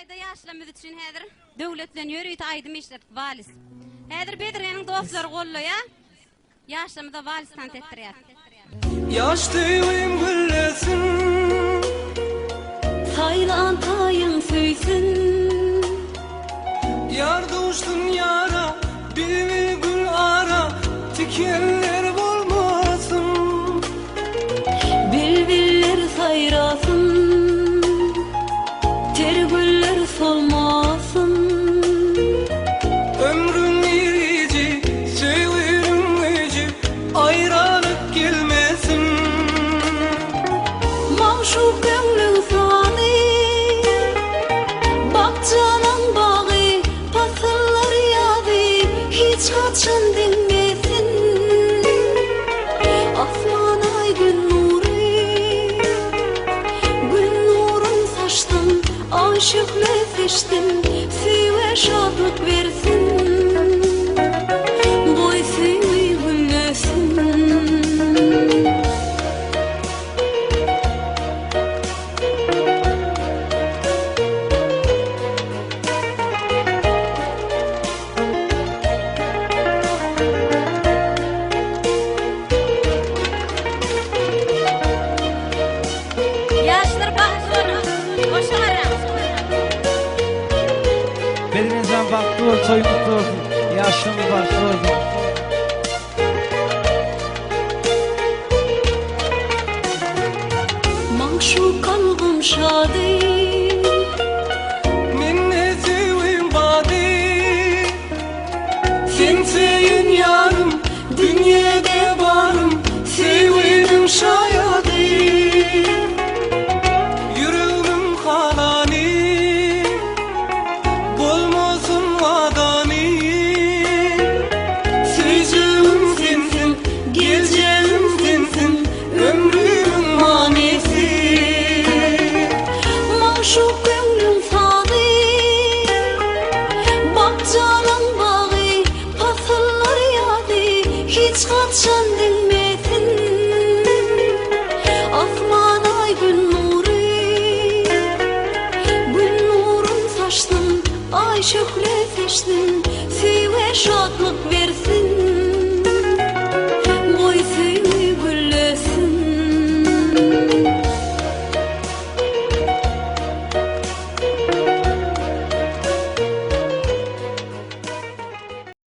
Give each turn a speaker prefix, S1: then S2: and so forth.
S1: ayda yaşlamız için häzir döwletden ýörüýt aýdym işletip valis. Häzir Bedirgeniň dostlary golloýa. Yaşlamyda valis tant etdirýär.
S2: Yaşlığım güllesin,
S3: Saylan tayın söysün,
S2: yar duştun yara, bir gül ara, tikenler bulmasın.
S3: bülbüller sayrasın, tergüller solmasın.
S2: Ömrün irici, sevgilim irici, ayrılık gelmesin.
S3: Maşuk gönlün sani, bakcanın bağı, pasıllar yadı, hiç kaçın dinmesin. Asman ay gün nurun saçtın, aşık nefeştin, süve şadlık versin. Boy süvi güllesin.
S1: Yaşlar bahtsona. Boşara.
S4: Bedrinizden baktı ol, toy mutlu olsun. Yaşlımız baktı olsun.
S3: Maşuk kalbim şadı,
S2: Minnetim vadi, sensin yarım, dünyada varım, sevgilim şayadı. Yüreğim halani, bulmasın vadani. Seveceğim sensin, geleceğim sensin, ömrümün manisi.
S3: maşuk gönlüm sadı, bakcanın bağı, pasıllar yadı, hiç kaçan dinmesin. Asman ay gün nurun saçtın, aşık nefeştin, süve şadlık versin.